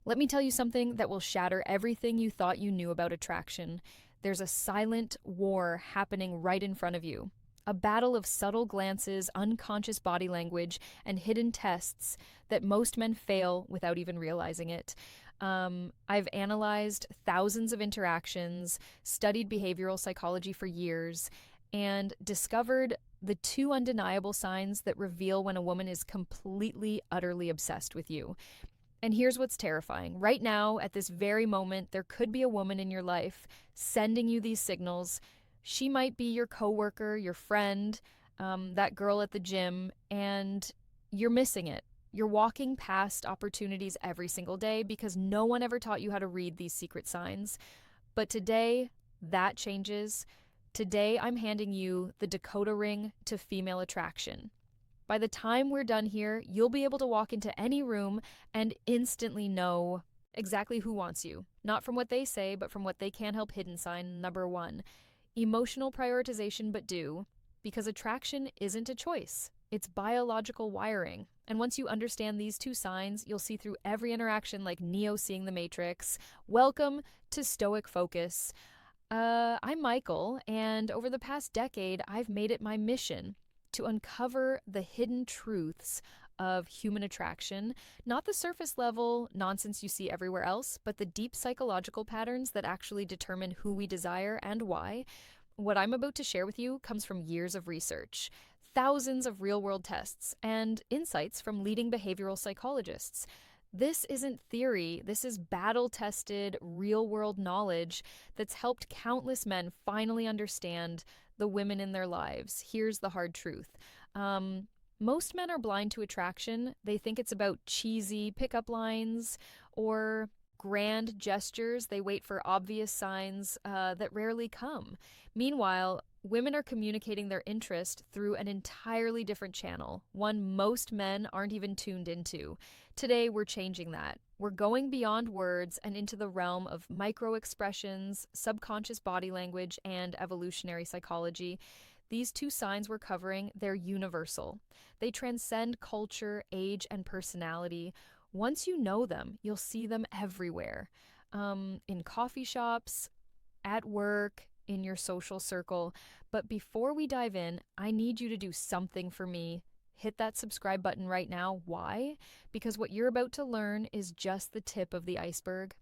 Let me tell you something that will shatter everything you thought you knew about attraction. There's a silent war happening right in front of you. A battle of subtle glances, unconscious body language, and hidden tests that most men fail without even realizing it. I've analyzed thousands of interactions, studied behavioral psychology for years, and discovered the two undeniable signs that reveal when a woman is completely, utterly obsessed with you. And here's what's terrifying. Right now, at this very moment, there could be a woman in your life sending you these signals. She might be your coworker, your friend, that girl at the gym, and you're missing it. You're walking past opportunities every single day because no one ever taught you how to read these secret signs. But today, that changes. Today, I'm handing you the decoder ring to female attraction. By the time we're done here, you'll be able to walk into any room and instantly know exactly who wants you. Not from what they say, but from what they can't help hidden. Sign number one. Emotional prioritization, but do, because attraction isn't a choice. It's biological wiring. And once you understand these two signs, you'll see through every interaction like Neo seeing the Matrix. Welcome to Stoic Focus. I'm Michael, and over the past decade, I've made it my mission to uncover the hidden truths of human attraction, not the surface level nonsense you see everywhere else, but the deep psychological patterns that actually determine who we desire and why. What I'm about to share with you comes from years of research, thousands of real-world tests, and insights from leading behavioral psychologists. This isn't theory, this is battle-tested, real-world knowledge that's helped countless men finally understand the women in their lives. Here's the hard truth. Most men are blind to attraction. They think it's about cheesy pickup lines or grand gestures. They wait for obvious signs that rarely come. Meanwhile, women are communicating their interest through an entirely different channel, one most men aren't even tuned into. Today, we're changing that. We're going beyond words and into the realm of micro expressions, subconscious body language, and evolutionary psychology. These two signs we're covering, they're universal. They transcend culture, age, and personality. Once you know them, you'll see them everywhere. In coffee shops, at work, in your social circle. But before we dive in, I need you to do something for me. Hit that subscribe button right now. Why? Because what you're about to learn is just the tip of the iceberg.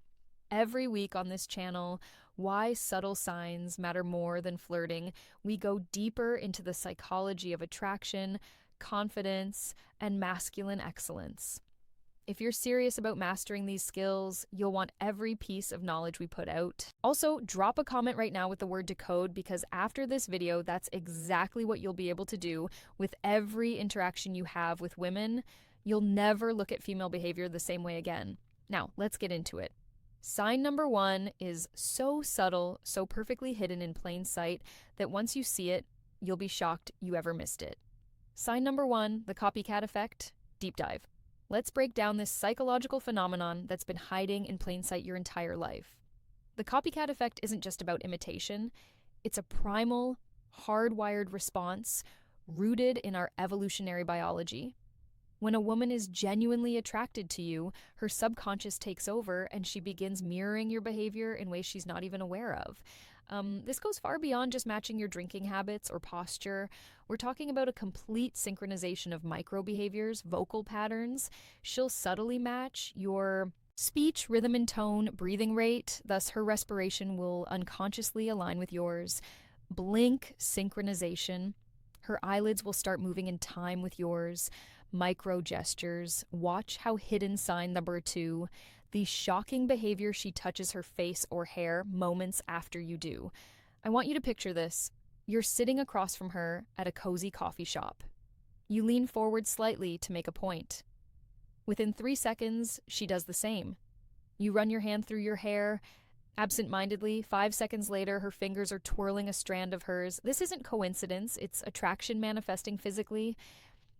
Every week on this channel, why subtle signs matter more than flirting, we go deeper into the psychology of attraction, confidence, and masculine excellence. If you're serious about mastering these skills, you'll want every piece of knowledge we put out. Also, drop a comment right now with the word decode, because after this video, that's exactly what you'll be able to do with every interaction you have with women. You'll never look at female behavior the same way again. Now, let's get into it. Sign number one is so subtle, so perfectly hidden in plain sight that once you see it, you'll be shocked you ever missed it. Sign number one, the copycat effect, deep dive. Let's break down this psychological phenomenon that's been hiding in plain sight your entire life. The copycat effect isn't just about imitation. It's a primal, hardwired response rooted in our evolutionary biology. When a woman is genuinely attracted to you, her subconscious takes over and she begins mirroring your behavior in ways she's not even aware of. This goes far beyond just matching your drinking habits or posture. We're talking about a complete synchronization of micro behaviors, vocal patterns. She'll subtly match your speech, rhythm and tone, breathing rate, thus her respiration will unconsciously align with yours. Blink synchronization. Her eyelids will start moving in time with yours. Micro gestures. Watch how hidden sign number two. The shocking behavior she touches her face or hair moments after you do. I want you to picture this. You're sitting across from her at a cozy coffee shop. You lean forward slightly to make a point. Within 3 seconds, she does the same. You run your hand through your hair. Absent-mindedly, 5 seconds later, her fingers are twirling a strand of hers. This isn't coincidence, it's attraction manifesting physically.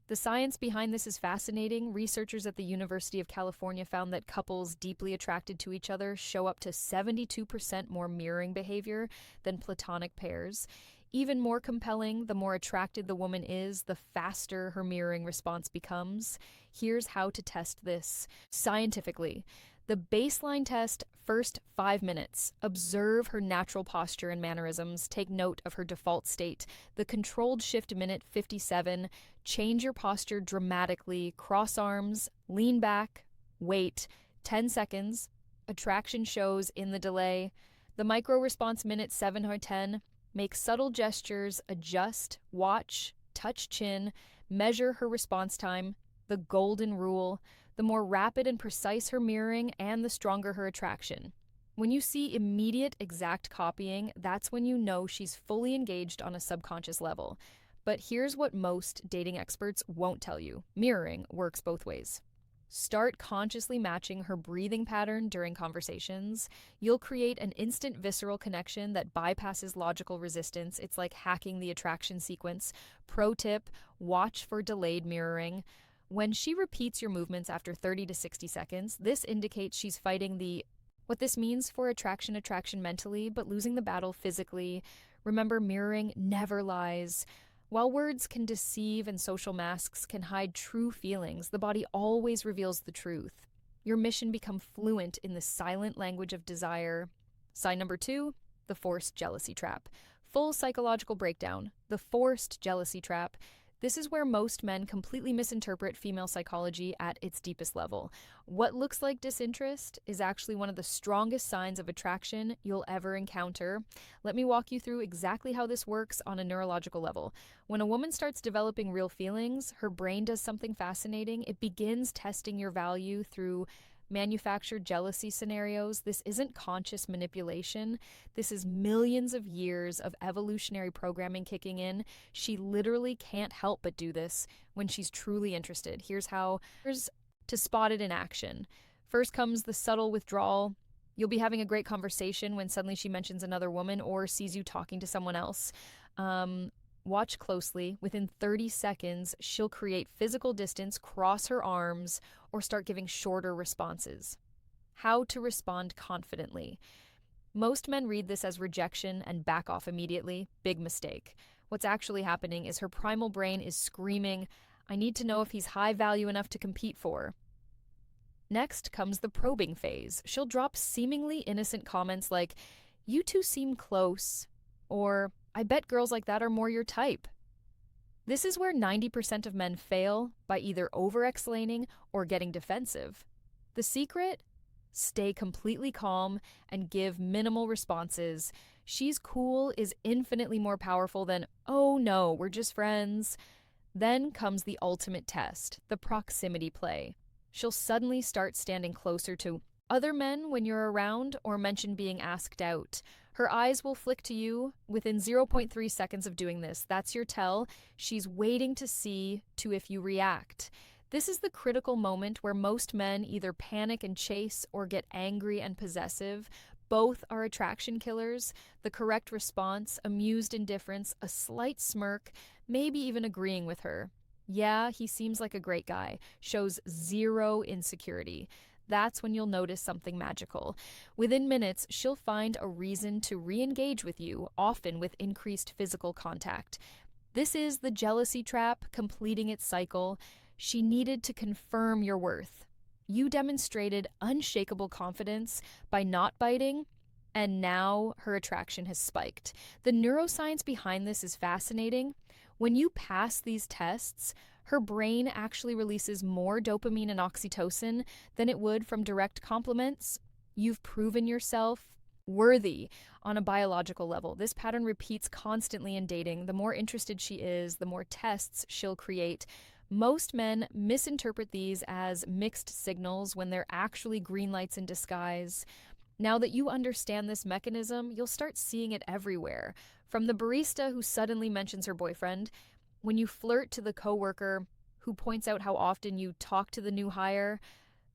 The science behind this is fascinating. Researchers at the University of California found that couples deeply attracted to each other show up to 72% more mirroring behavior than platonic pairs. Even more compelling, the more attracted the woman is, the faster her mirroring response becomes. Here's how to test this scientifically. The baseline test, first 5 minutes. Observe her natural posture and mannerisms. Take note of her default state. The controlled shift minute, 57. Change your posture dramatically. Cross arms, lean back, wait. 10 seconds. Attraction shows in the delay. The micro response minute, 7 or 10. Make subtle gestures, adjust, watch, touch chin, measure her response time. The golden rule. The more rapid and precise her mirroring and the stronger her attraction. When you see immediate exact copying, that's when you know she's fully engaged on a subconscious level. But here's what most dating experts won't tell you. Mirroring works both ways. Start consciously matching her breathing pattern during conversations. You'll create an instant visceral connection that bypasses logical resistance. It's like hacking the attraction sequence. Pro tip, watch for delayed mirroring. When she repeats your movements after 30 to 60 seconds, this indicates she's fighting what this means for attraction mentally, but losing the battle physically. Remember, mirroring never lies. While words can deceive and social masks can hide true feelings, the body always reveals the truth. Your mission: become fluent in the silent language of desire. Sign number 2, the forced jealousy trap. Full psychological breakdown. The forced jealousy trap. This is where most men completely misinterpret female psychology at its deepest level. What looks like disinterest is actually one of the strongest signs of attraction you'll ever encounter. Let me walk you through exactly how this works on a neurological level. When a woman starts developing real feelings, her brain does something fascinating. It begins testing your value through manufactured jealousy scenarios. This isn't conscious manipulation. This is millions of years of evolutionary programming kicking in. She literally can't help but do this when she's truly interested. Here's to spot it in action. First comes the subtle withdrawal. You'll be having a great conversation when suddenly she mentions another woman or sees you talking to someone else. Watch closely. Within 30 seconds, she'll create physical distance, cross her arms, or start giving shorter responses. How to respond confidently. Most men read this as rejection and back off immediately. Big mistake. What's actually happening is her primal brain is screaming, "I need to know if he's high value enough to compete for." Next comes the probing phase. She'll drop seemingly innocent comments like, "You two seem close," or "I bet girls like that are more your type." This is where 90% of men fail by either over-explaining or getting defensive. The secret? Stay completely calm and give minimal responses. "She's cool" is infinitely more powerful than, "Oh no, we're just friends." Then comes the ultimate test, the proximity play. She'll suddenly start standing closer to other men when you're around or mention being asked out. Her eyes will flick to you within 0.3 seconds of doing this. That's your tell. She's waiting to see if you react. This is the critical moment where most men either panic and chase or get angry and possessive. Both are attraction killers. The correct response, amused indifference, a slight smirk, maybe even agreeing with her. "Yeah, he seems like a great guy," shows zero insecurity. That's when you'll notice something magical. Within minutes, she'll find a reason to re-engage with you, often with increased physical contact. This is the jealousy trap completing its cycle. She needed to confirm your worth. You demonstrated unshakable confidence by not biting, and now her attraction has spiked. The neuroscience behind this is fascinating. When you pass these tests, her brain actually releases more dopamine and oxytocin than it would from direct compliments. You've proven yourself worthy on a biological level. This pattern repeats constantly in dating. The more interested she is, the more tests she'll create. Most men misinterpret these as mixed signals when they're actually green lights in disguise. Now that you understand this mechanism, you'll start seeing it everywhere. From the barista who suddenly mentions her boyfriend, when you flirt to the coworker who points out how often you talk to the new hire,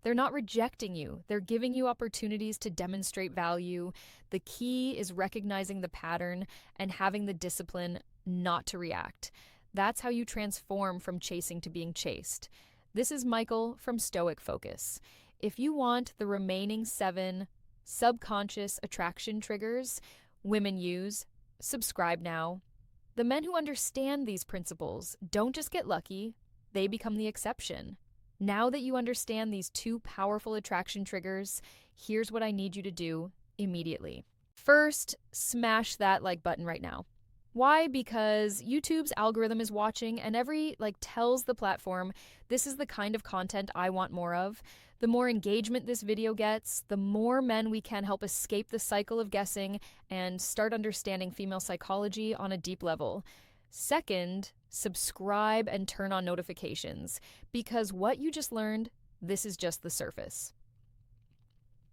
they're not rejecting you. They're giving you opportunities to demonstrate value. The key is recognizing the pattern and having the discipline not to react. That's how you transform from chasing to being chased. This is Michael from Stoic Focus. If you want the remaining 7 subconscious attraction triggers women use, subscribe now. The men who understand these principles don't just get lucky, they become the exception. Now that you understand these two powerful attraction triggers, here's what I need you to do immediately. First, smash that like button right now. Why? Because YouTube's algorithm is watching and tells the platform, this is the kind of content I want more of. The more engagement this video gets, the more men we can help escape the cycle of guessing and start understanding female psychology on a deep level. Second, subscribe and turn on notifications, because what you just learned, this is just the surface.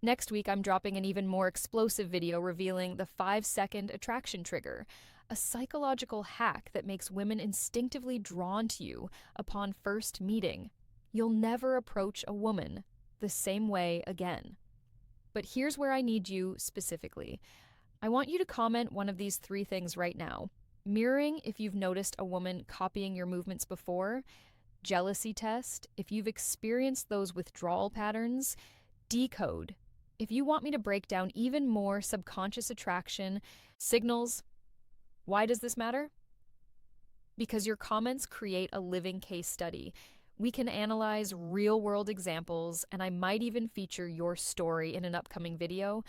Next week, I'm dropping an even more explosive video revealing the 5-second attraction trigger, a psychological hack that makes women instinctively drawn to you upon first meeting. You'll never approach a woman the same way again. But here's where I need you specifically. I want you to comment one of these 3 things right now. Mirroring if you've noticed a woman copying your movements before, jealousy test if you've experienced those withdrawal patterns, decode if you want me to break down even more subconscious attraction signals. Why does this matter? Because your comments create a living case study. We can analyze real-world examples, and I might even feature your story in an upcoming video.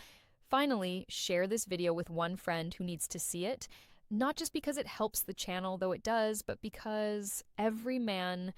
Finally, share this video with one friend who needs to see it, not just because it helps the channel, though it does, but because every man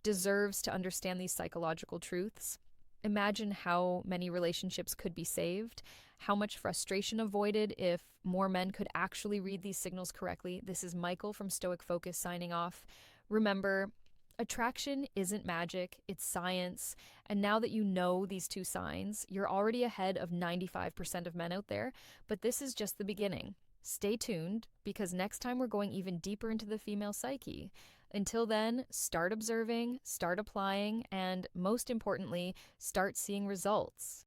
deserves to understand these psychological truths. Imagine how many relationships could be saved, how much frustration avoided if more men could actually read these signals correctly. This is Michael from Stoic Focus signing off. Remember, attraction isn't magic, it's science. And now that you know these 2 signs, you're already ahead of 95% of men out there, but this is just the beginning. Stay tuned, because next time we're going even deeper into the female psyche. Until then, start observing, start applying, and most importantly, start seeing results.